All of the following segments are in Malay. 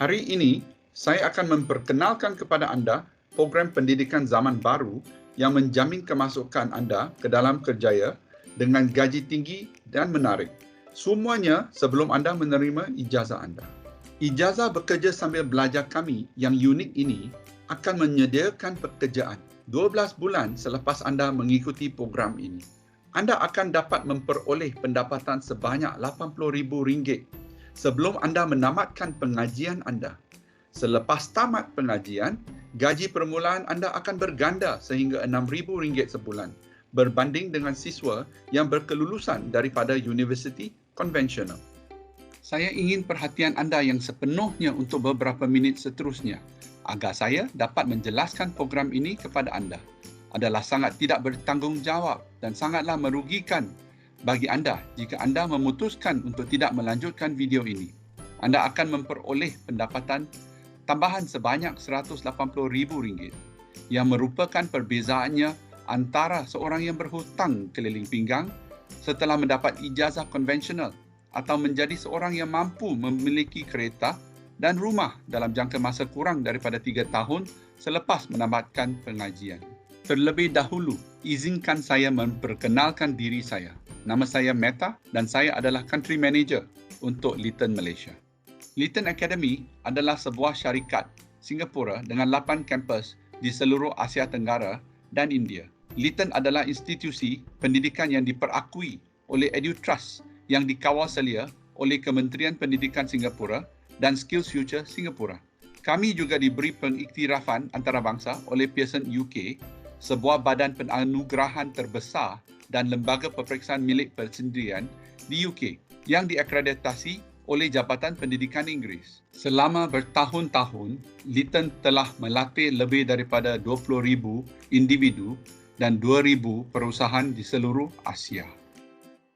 Hari ini, saya akan memperkenalkan kepada anda program pendidikan zaman baru yang menjamin kemasukan anda ke dalam kerjaya dengan gaji tinggi dan menarik. Semuanya sebelum anda menerima ijazah anda. Ijazah bekerja sambil belajar kami yang unik ini akan menyediakan pekerjaan 12 bulan selepas anda mengikuti program ini. Anda akan dapat memperoleh pendapatan sebanyak RM80,000 sebelum anda menamatkan pengajian anda. Selepas tamat pengajian, gaji permulaan anda akan berganda sehingga RM6,000 sebulan berbanding dengan siswa yang berkelulusan daripada universiti konvensional. Saya ingin perhatian anda yang sepenuhnya untuk beberapa minit seterusnya agar saya dapat menjelaskan program ini kepada anda. Adalah sangat tidak bertanggungjawab dan sangatlah merugikan bagi anda jika anda memutuskan untuk tidak melanjutkan video ini. Anda akan memperoleh pendapatan tambahan sebanyak RM180,000 yang merupakan perbezaannya antara seorang yang berhutang keliling pinggang setelah mendapat ijazah konvensional atau menjadi seorang yang mampu memiliki kereta dan rumah dalam jangka masa kurang daripada 3 tahun selepas menamatkan pengajian. Terlebih dahulu, izinkan saya memperkenalkan diri saya. Nama saya Meta dan saya adalah Country Manager untuk Lytton Malaysia. Lytton Academy adalah sebuah syarikat Singapura dengan 8 kampus di seluruh Asia Tenggara dan India. Lytton adalah institusi pendidikan yang diperakui oleh EduTrust yang dikawal selia oleh Kementerian Pendidikan Singapura dan SkillsFuture Singapura. Kami juga diberi pengiktirafan antarabangsa oleh Pearson UK, sebuah badan penganugerahan terbesar dan lembaga peperiksaan milik persendirian di UK yang diakreditasi oleh Jabatan Pendidikan Inggeris. Selama bertahun-tahun, Lytton telah melatih lebih daripada 20,000 individu dan 2,000 perusahaan di seluruh Asia.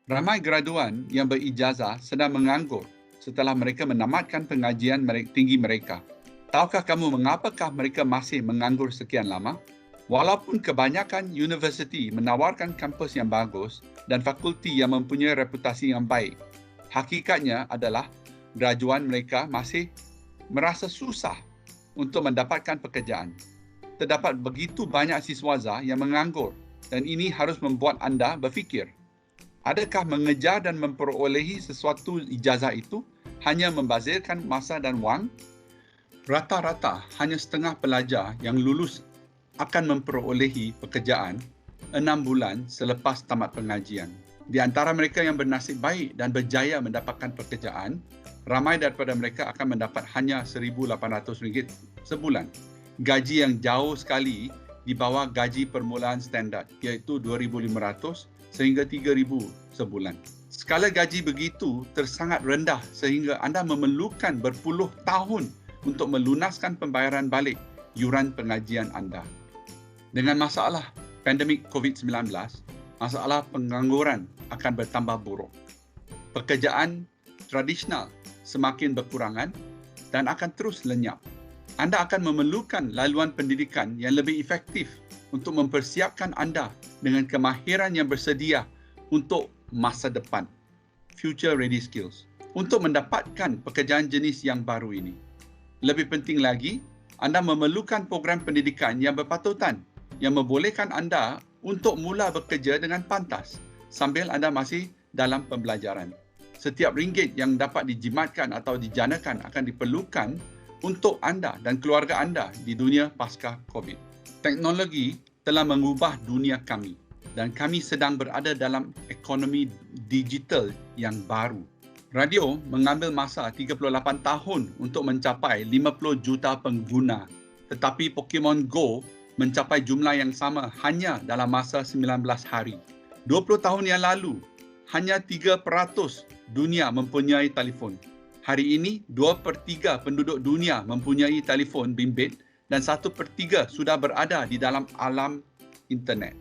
Ramai graduan yang berijazah sedang menganggur setelah mereka menamatkan pengajian tinggi mereka. Tahukah kamu mengapakah mereka masih menganggur sekian lama? Walaupun kebanyakan universiti menawarkan kampus yang bagus dan fakulti yang mempunyai reputasi yang baik, hakikatnya adalah graduan mereka masih merasa susah untuk mendapatkan pekerjaan. Terdapat begitu banyak siswaza yang menganggur dan ini harus membuat anda berfikir, adakah mengejar dan memperolehi sesuatu ijazah itu hanya membazirkan masa dan wang? Rata-rata hanya setengah pelajar yang lulus akan memperolehi pekerjaan 6 bulan selepas tamat pengajian. Di antara mereka yang bernasib baik dan berjaya mendapatkan pekerjaan, ramai daripada mereka akan mendapat hanya RM1,800 sebulan. Gaji yang jauh sekali di bawah gaji permulaan standard, iaitu RM2,500 sehingga RM3,000 sebulan. Skala gaji begitu tersangat rendah sehingga anda memerlukan berpuluh tahun untuk melunaskan pembayaran balik yuran pengajian anda. Dengan masalah pandemik COVID-19, masalah pengangguran akan bertambah buruk. Pekerjaan tradisional semakin berkurangan dan akan terus lenyap. Anda akan memerlukan laluan pendidikan yang lebih efektif untuk mempersiapkan anda dengan kemahiran yang bersedia untuk masa depan, future ready skills, untuk mendapatkan pekerjaan jenis yang baru ini. Lebih penting lagi, anda memerlukan program pendidikan yang berpatutan yang membolehkan anda untuk mula bekerja dengan pantas sambil anda masih dalam pembelajaran. Setiap ringgit yang dapat dijimatkan atau dijanakan akan diperlukan untuk anda dan keluarga anda di dunia pasca COVID. Teknologi telah mengubah dunia kami dan kami sedang berada dalam ekonomi digital yang baru. Radio mengambil masa 38 tahun untuk mencapai 50 juta pengguna, tetapi Pokemon Go mencapai jumlah yang sama hanya dalam masa 19 hari. 20 tahun yang lalu, hanya 3% dunia mempunyai telefon. Hari ini, 2/3 penduduk dunia mempunyai telefon bimbit dan 1/3 sudah berada di dalam alam internet.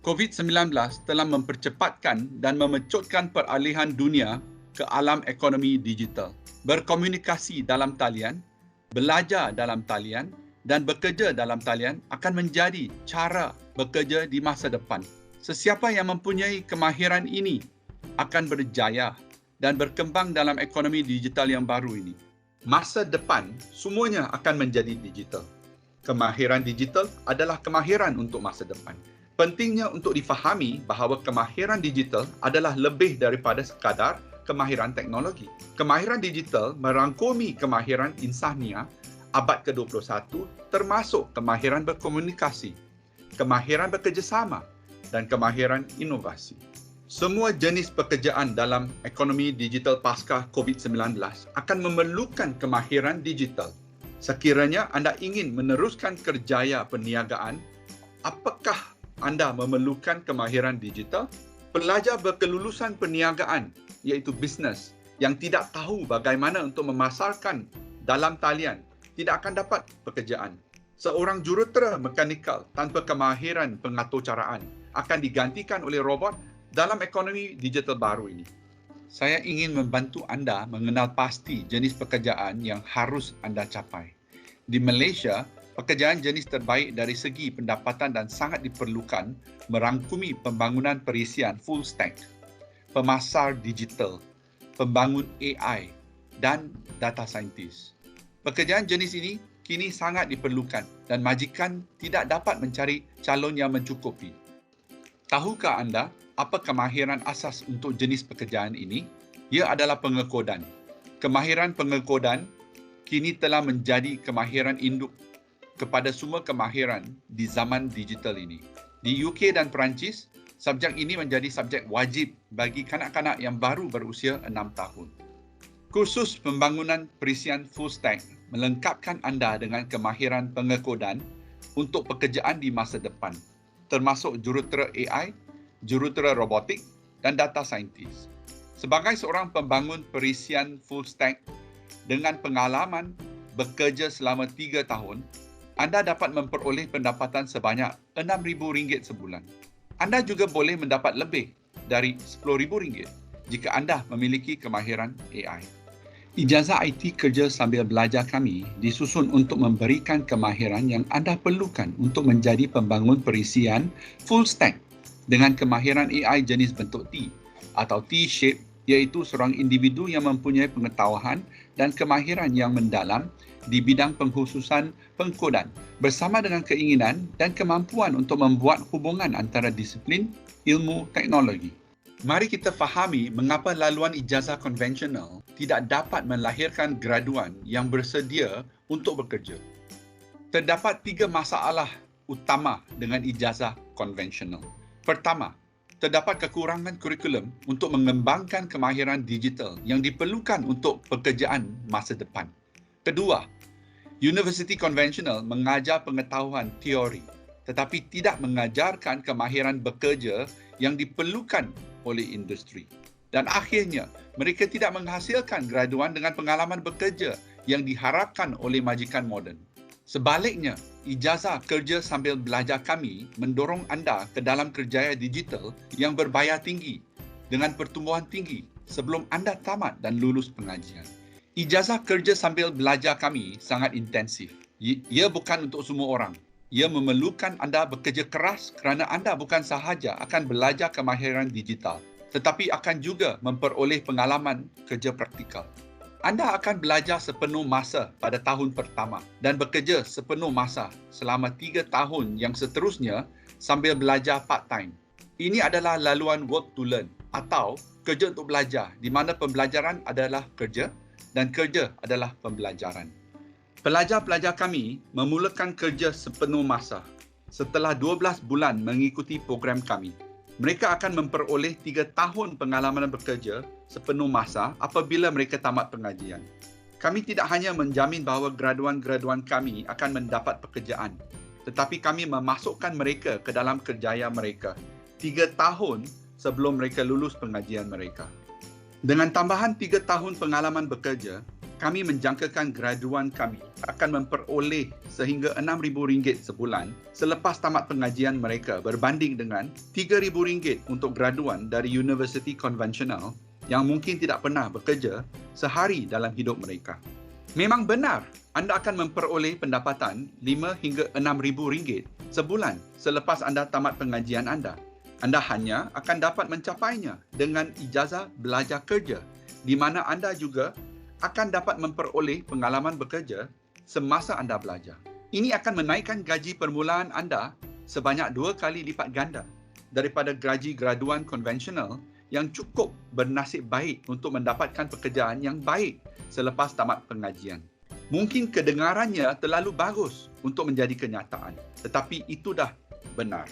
COVID-19 telah mempercepatkan dan memecutkan peralihan dunia ke alam ekonomi digital. Berkomunikasi dalam talian, belajar dalam talian dan bekerja dalam talian akan menjadi cara bekerja di masa depan. Sesiapa yang mempunyai kemahiran ini akan berjaya dan berkembang dalam ekonomi digital yang baru ini. Masa depan semuanya akan menjadi digital. Kemahiran digital adalah kemahiran untuk masa depan. Pentingnya untuk difahami bahawa kemahiran digital adalah lebih daripada sekadar kemahiran teknologi. Kemahiran digital merangkumi kemahiran insania abad ke-21 termasuk kemahiran berkomunikasi, kemahiran bekerjasama dan kemahiran inovasi. Semua jenis pekerjaan dalam ekonomi digital pasca COVID-19 akan memerlukan kemahiran digital. Sekiranya anda ingin meneruskan kerjaya perniagaan, apakah anda memerlukan kemahiran digital? Pelajar berkelulusan perniagaan iaitu bisnes yang tidak tahu bagaimana untuk memasarkan dalam talian tidak akan dapat pekerjaan. Seorang jurutera mekanikal tanpa kemahiran pengaturcaraan akan digantikan oleh robot dalam ekonomi digital baru ini. Saya ingin membantu anda mengenal pasti jenis pekerjaan yang harus anda capai. Di Malaysia, pekerjaan jenis terbaik dari segi pendapatan dan sangat diperlukan merangkumi pembangunan perisian full stack, pemasar digital, pembangun AI dan data scientist. Pekerjaan jenis ini kini sangat diperlukan dan majikan tidak dapat mencari calon yang mencukupi. Tahukah anda apa kemahiran asas untuk jenis pekerjaan ini? Ia adalah pengekodan. Kemahiran pengekodan kini telah menjadi kemahiran induk kepada semua kemahiran di zaman digital ini. Di UK dan Perancis, subjek ini menjadi subjek wajib bagi kanak-kanak yang baru berusia 6 tahun. Kursus pembangunan perisian full stack melengkapkan anda dengan kemahiran pengekodan untuk pekerjaan di masa depan, termasuk jurutera AI, jurutera robotik dan data scientist. Sebagai seorang pembangun perisian full stack dengan pengalaman bekerja selama 3 tahun, anda dapat memperoleh pendapatan sebanyak RM6,000 sebulan. Anda juga boleh mendapat lebih dari RM10,000 jika anda memiliki kemahiran AI. Ijazah IT kerja sambil belajar kami disusun untuk memberikan kemahiran yang anda perlukan untuk menjadi pembangun perisian full stack dengan kemahiran AI jenis bentuk T atau T-shape, iaitu seorang individu yang mempunyai pengetahuan dan kemahiran yang mendalam di bidang pengkhususan pengkodan bersama dengan keinginan dan kemampuan untuk membuat hubungan antara disiplin ilmu teknologi. Mari kita fahami mengapa laluan ijazah konvensional tidak dapat melahirkan graduan yang bersedia untuk bekerja. Terdapat 3 masalah utama dengan ijazah konvensional. Pertama, terdapat kekurangan kurikulum untuk mengembangkan kemahiran digital yang diperlukan untuk pekerjaan masa depan. Kedua, universiti konvensional mengajar pengetahuan teori tetapi tidak mengajarkan kemahiran bekerja yang diperlukan oleh industri. Dan akhirnya, mereka tidak menghasilkan graduan dengan pengalaman bekerja yang diharapkan oleh majikan moden. Sebaliknya, ijazah kerja sambil belajar kami mendorong anda ke dalam kerjaya digital yang berbayar tinggi dengan pertumbuhan tinggi sebelum anda tamat dan lulus pengajian. Ijazah kerja sambil belajar kami sangat intensif. Ia bukan untuk semua orang. Ia memerlukan anda bekerja keras kerana anda bukan sahaja akan belajar kemahiran digital, tetapi akan juga memperoleh pengalaman kerja praktikal. Anda akan belajar sepenuh masa pada tahun pertama dan bekerja sepenuh masa selama 3 tahun yang seterusnya sambil belajar part-time. Ini adalah laluan work to learn atau kerja untuk belajar, di mana pembelajaran adalah kerja dan kerja adalah pembelajaran. Pelajar-pelajar kami memulakan kerja sepenuh masa setelah 12 bulan mengikuti program kami. Mereka akan memperoleh 3 tahun pengalaman bekerja sepenuh masa apabila mereka tamat pengajian. Kami tidak hanya menjamin bahawa graduan-graduan kami akan mendapat pekerjaan, tetapi kami memasukkan mereka ke dalam kerjaya mereka 3 tahun sebelum mereka lulus pengajian mereka. Dengan tambahan 3 tahun pengalaman bekerja, kami menjangkakan graduan kami akan memperoleh sehingga RM6,000 sebulan selepas tamat pengajian mereka berbanding dengan RM3,000 untuk graduan dari universiti konvensional yang mungkin tidak pernah bekerja sehari dalam hidup mereka. Memang benar, anda akan memperoleh pendapatan RM5 hingga RM6,000 sebulan selepas anda tamat pengajian anda. Anda hanya akan dapat mencapainya dengan ijazah belajar kerja, di mana anda juga akan dapat memperoleh pengalaman bekerja semasa anda belajar. Ini akan menaikkan gaji permulaan anda sebanyak 2 kali lipat ganda daripada gaji graduan konvensional yang cukup bernasib baik untuk mendapatkan pekerjaan yang baik selepas tamat pengajian. Mungkin kedengarannya terlalu bagus untuk menjadi kenyataan, tetapi itu dah benar.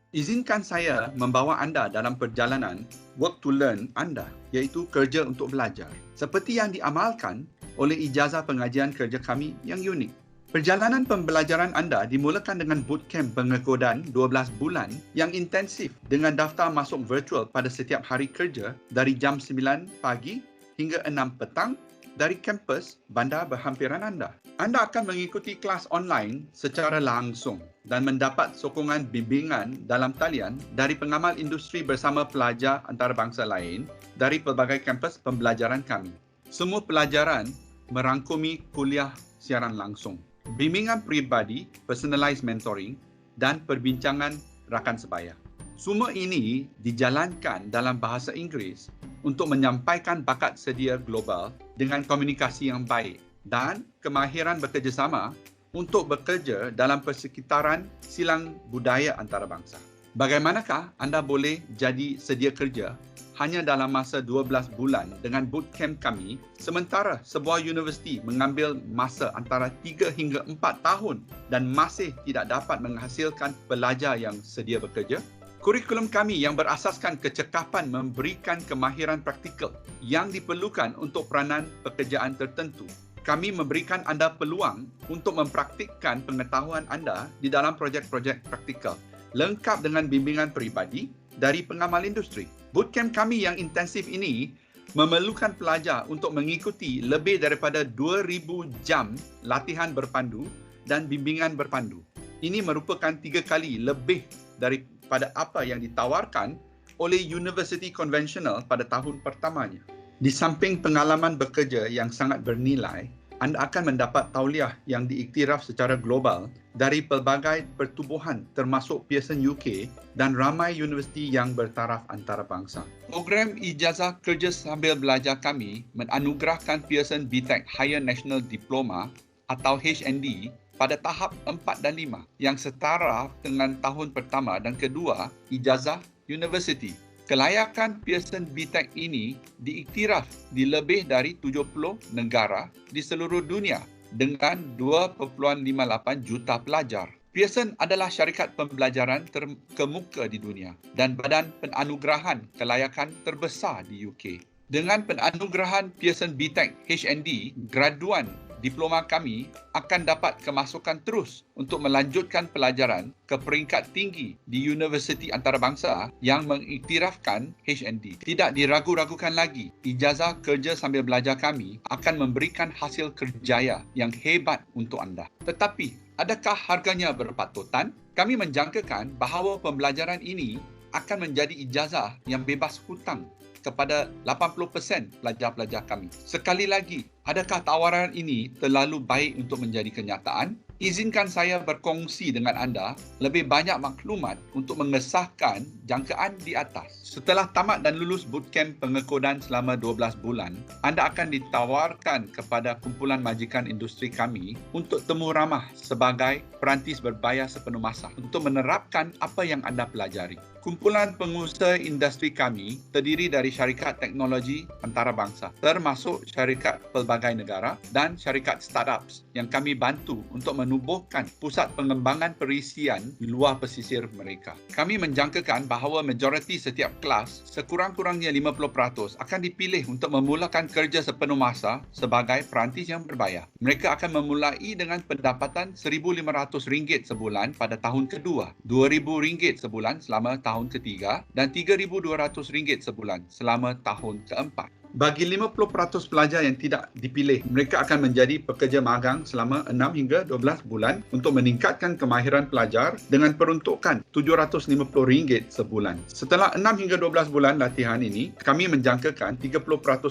Izinkan saya membawa anda dalam perjalanan work to learn anda, iaitu kerja untuk belajar, seperti yang diamalkan oleh ijazah pengajian kerja kami yang unik. Perjalanan pembelajaran anda dimulakan dengan bootcamp pengekodan 12 bulan yang intensif dengan daftar masuk virtual pada setiap hari kerja dari jam 9 pagi hingga 6 petang dari kampus bandar berhampiran anda. Anda akan mengikuti kelas online secara langsung dan mendapat sokongan bimbingan dalam talian dari pengamal industri bersama pelajar antarabangsa lain dari pelbagai kampus pembelajaran kami. Semua pelajaran merangkumi kuliah siaran langsung, bimbingan peribadi, personalized mentoring dan perbincangan rakan sebaya. Semua ini dijalankan dalam bahasa Inggeris untuk menyampaikan bakat sedia global dengan komunikasi yang baik dan kemahiran bekerjasama untuk bekerja dalam persekitaran silang budaya antarabangsa. Bagaimanakah anda boleh jadi sedia kerja hanya dalam masa 12 bulan dengan bootcamp kami, sementara sebuah universiti mengambil masa antara 3 hingga 4 tahun dan masih tidak dapat menghasilkan pelajar yang sedia bekerja? Kurikulum kami yang berasaskan kecekapan memberikan kemahiran praktikal yang diperlukan untuk peranan pekerjaan tertentu. Kami memberikan anda peluang untuk mempraktikkan pengetahuan anda di dalam projek-projek praktikal, lengkap dengan bimbingan peribadi dari pengamal industri. Bootcamp kami yang intensif ini memerlukan pelajar untuk mengikuti lebih daripada 2,000 jam latihan berpandu dan bimbingan berpandu. Ini merupakan 3 kali lebih daripada apa yang ditawarkan oleh universiti konvensional pada tahun pertamanya. Di samping pengalaman bekerja yang sangat bernilai, anda akan mendapat tauliah yang diiktiraf secara global dari pelbagai pertubuhan termasuk Pearson UK dan ramai universiti yang bertaraf antarabangsa. Program ijazah kerja sambil belajar kami menganugerahkan Pearson BTech Higher National Diploma atau HND pada tahap 4 dan 5 yang setara dengan tahun pertama dan kedua ijazah universiti. Kelayakan Pearson BTech ini diiktiraf di lebih dari 70 negara di seluruh dunia dengan 2.58 juta pelajar. Pearson adalah syarikat pembelajaran terkemuka di dunia dan badan penganugerahan kelayakan terbesar di UK. Dengan penganugerahan Pearson BTech HND, graduan diploma kami akan dapat kemasukan terus untuk melanjutkan pelajaran ke peringkat tinggi di universiti antarabangsa yang mengiktirafkan HND. Tidak diragu-ragukan lagi, ijazah kerja sambil belajar kami akan memberikan hasil kerjaya yang hebat untuk anda. Tetapi, adakah harganya berpatutan? Kami menjangkakan bahawa pembelajaran ini akan menjadi ijazah yang bebas hutang kepada 80% pelajar-pelajar kami. Sekali lagi, adakah tawaran ini terlalu baik untuk menjadi kenyataan? Izinkan saya berkongsi dengan anda lebih banyak maklumat untuk mengesahkan jangkaan di atas. Setelah tamat dan lulus bootcamp pengekodan selama 12 bulan, anda akan ditawarkan kepada kumpulan majikan industri kami untuk temu ramah sebagai perantis berbayar sepenuh masa untuk menerapkan apa yang anda pelajari. Kumpulan pengusaha industri kami terdiri dari syarikat teknologi antarabangsa, termasuk syarikat pelbagai negara dan syarikat startups yang kami bantu untuk menubuhkan pusat pengembangan perisian di luar pesisir mereka. Kami menjangkakan bahawa majoriti setiap kelas, sekurang-kurangnya 50%, akan dipilih untuk memulakan kerja sepenuh masa sebagai perantis yang berbayar. Mereka akan memulai dengan pendapatan RM1,500 sebulan pada tahun kedua, RM2,000 sebulan selama tahun ketiga dan RM3,200 sebulan selama tahun keempat. Bagi 50% pelajar yang tidak dipilih, mereka akan menjadi pekerja magang selama 6 hingga 12 bulan untuk meningkatkan kemahiran pelajar dengan peruntukan RM750 sebulan. Setelah 6 hingga 12 bulan latihan ini, kami menjangkakan 30%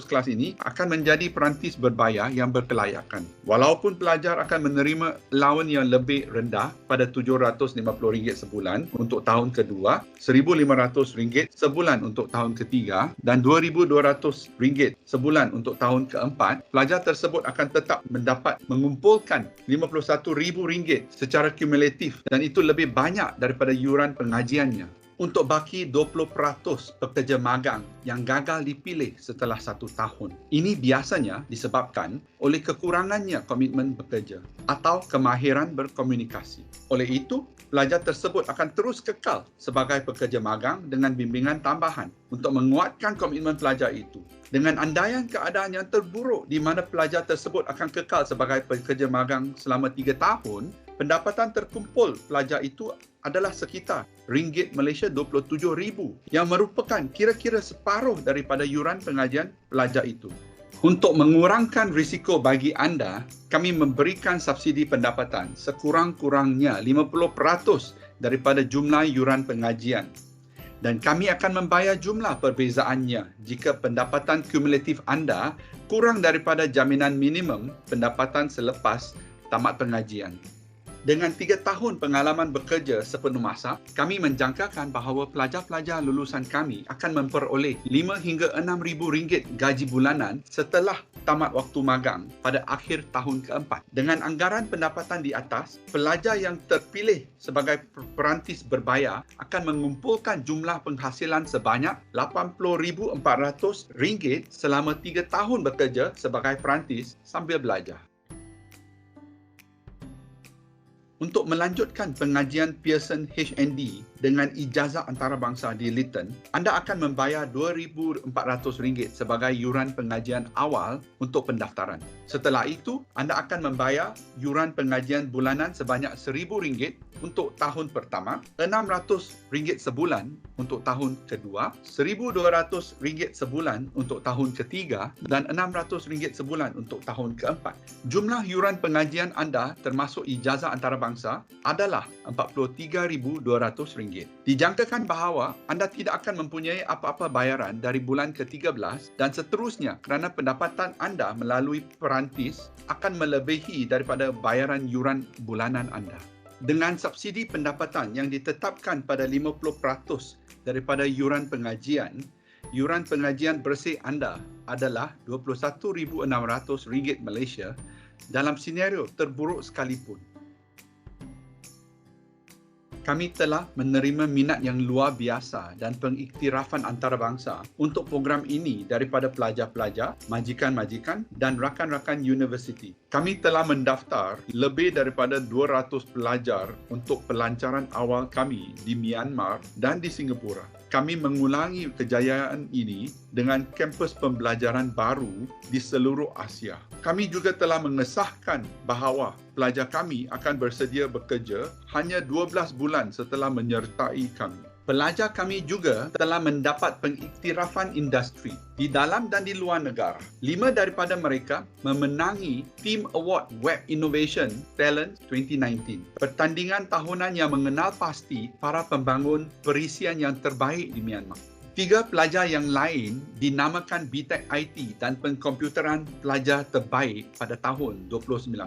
kelas ini akan menjadi perantis berbayar yang berkelayakan. Walaupun pelajar akan menerima allowance yang lebih rendah pada RM750 sebulan untuk tahun kedua, RM1,500 sebulan untuk tahun ketiga dan RM2,200 ringgit sebulan untuk tahun keempat, pelajar tersebut akan tetap mendapat mengumpulkan RM51,000 secara kumulatif dan itu lebih banyak daripada yuran pengajiannya. Untuk baki 20% pekerja magang yang gagal dipilih setelah 1 tahun. Ini biasanya disebabkan oleh kekurangannya komitmen bekerja atau kemahiran berkomunikasi. Oleh itu, pelajar tersebut akan terus kekal sebagai pekerja magang dengan bimbingan tambahan untuk menguatkan komitmen pelajar itu. Dengan andaian keadaan yang terburuk di mana pelajar tersebut akan kekal sebagai pekerja magang selama 3 tahun, pendapatan terkumpul pelajar itu adalah sekitar ringgit Malaysia 27,000 yang merupakan kira-kira separuh daripada yuran pengajian pelajar itu. Untuk mengurangkan risiko bagi anda, kami memberikan subsidi pendapatan sekurang-kurangnya 50% daripada jumlah yuran pengajian. Dan kami akan membayar jumlah perbezaannya jika pendapatan kumulatif anda kurang daripada jaminan minimum pendapatan selepas tamat pengajian. Dengan 3 tahun pengalaman bekerja sepenuh masa, kami menjangkakan bahawa pelajar-pelajar lulusan kami akan memperoleh 5 hingga 6,000 ringgit gaji bulanan setelah tamat waktu magang pada akhir tahun keempat. Dengan anggaran pendapatan di atas, pelajar yang terpilih sebagai perantis berbayar akan mengumpulkan jumlah penghasilan sebanyak RM80,400 selama 3 tahun bekerja sebagai perantis sambil belajar. Untuk melanjutkan pengajian Pearson HND dengan ijazah antarabangsa di Lytton, anda akan membayar RM2,400 sebagai yuran pengajian awal untuk pendaftaran. Setelah itu, anda akan membayar yuran pengajian bulanan sebanyak RM1,000 untuk tahun pertama, RM600 sebulan untuk tahun kedua, RM1,200 sebulan untuk tahun ketiga dan RM600 sebulan untuk tahun keempat. Jumlah yuran pengajian anda termasuk ijazah antarabangsa adalah RM43,200. Dijangkakan bahawa anda tidak akan mempunyai apa-apa bayaran dari bulan ke-13 dan seterusnya kerana pendapatan anda melalui perantis akan melebihi daripada bayaran yuran bulanan anda. Dengan subsidi pendapatan yang ditetapkan pada 50% daripada yuran pengajian bersih anda adalah RM21,600 Malaysia dalam senario terburuk sekalipun. Kami telah menerima minat yang luar biasa dan pengiktirafan antarabangsa untuk program ini daripada pelajar-pelajar, majikan-majikan dan rakan-rakan universiti. Kami telah mendaftar lebih daripada 200 pelajar untuk pelancaran awal kami di Myanmar dan di Singapura. Kami mengulangi kejayaan ini dengan kampus pembelajaran baru di seluruh Asia. Kami juga telah mengesahkan bahawa pelajar kami akan bersedia bekerja hanya 12 bulan setelah menyertai kami. Pelajar kami juga telah mendapat pengiktirafan industri di dalam dan di luar negara. 5 daripada mereka memenangi Team Award Web Innovation Talent 2019. Pertandingan tahunan yang mengenal pasti para pembangun perisian yang terbaik di Myanmar. 3 pelajar yang lain dinamakan BTech IT dan pengkomputeran pelajar terbaik pada tahun 2019.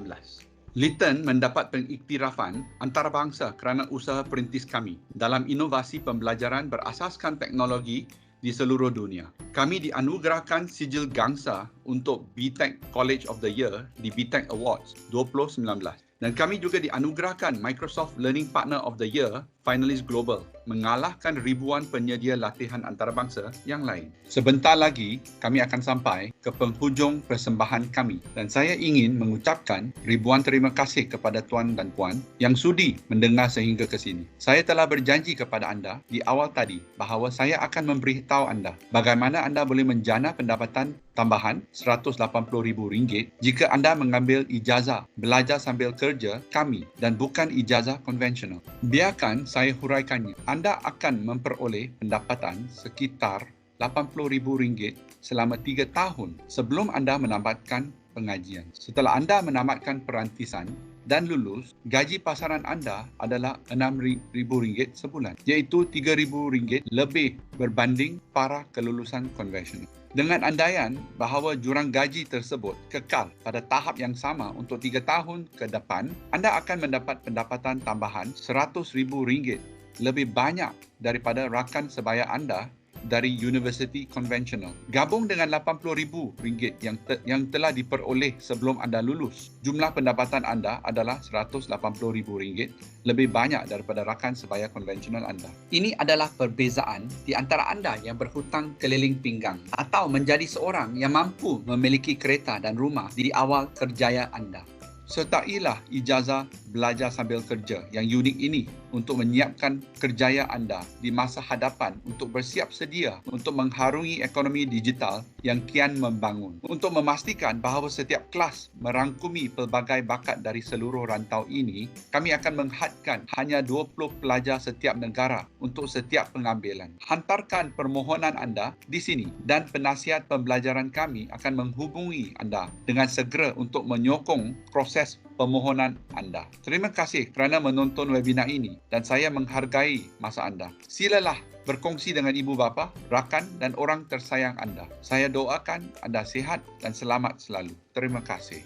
Lytton mendapat pengiktirafan antarabangsa kerana usaha perintis kami dalam inovasi pembelajaran berasaskan teknologi di seluruh dunia. Kami dianugerahkan sijil gangsa untuk BTech College of the Year di BTech Awards 2019. Dan kami juga dianugerahkan Microsoft Learning Partner of the Year Finalist Global, mengalahkan ribuan penyedia latihan antarabangsa yang lain. Sebentar lagi, kami akan sampai ke penghujung persembahan kami dan saya ingin mengucapkan ribuan terima kasih kepada tuan dan puan yang sudi mendengar sehingga ke sini. Saya telah berjanji kepada anda di awal tadi bahawa saya akan memberitahu anda bagaimana anda boleh menjana pendapatan tambahan RM180,000 jika anda mengambil ijazah belajar sambil kerja kami dan bukan ijazah konvensional. Biarkan saya huraikannya. Anda akan memperoleh pendapatan sekitar RM80,000 selama 3 tahun sebelum anda menamatkan pengajian. Setelah anda menamatkan perantisan dan lulus, gaji pasaran anda adalah RM6,000 sebulan, iaitu RM3,000 lebih berbanding para kelulusan konvensional. Dengan andaian bahawa jurang gaji tersebut kekal pada tahap yang sama untuk 3 tahun ke depan, anda akan mendapat pendapatan tambahan RM100,000 lebih banyak daripada rakan sebaya anda dari universiti konvensional. Gabung dengan RM80,000 yang telah diperoleh sebelum anda lulus. Jumlah pendapatan anda adalah RM180,000, lebih banyak daripada rakan sebaya konvensional anda. Ini adalah perbezaan di antara anda yang berhutang keliling pinggang atau menjadi seorang yang mampu memiliki kereta dan rumah di awal kerjaya anda. Sertailah ijazah belajar sambil kerja yang unik ini untuk menyiapkan kerjaya anda di masa hadapan untuk bersiap sedia untuk mengharungi ekonomi digital yang kian membangun. Untuk memastikan bahawa setiap kelas merangkumi pelbagai bakat dari seluruh rantau ini, kami akan menghadkan hanya 20 pelajar setiap negara untuk setiap pengambilan. Hantarkan permohonan anda di sini dan penasihat pembelajaran kami akan menghubungi anda dengan segera untuk menyokong proses permohonan anda. Terima kasih kerana menonton webinar ini dan saya menghargai masa anda. Silalah berkongsi dengan ibu bapa, rakan dan orang tersayang anda. Saya doakan anda sihat dan selamat selalu. Terima kasih.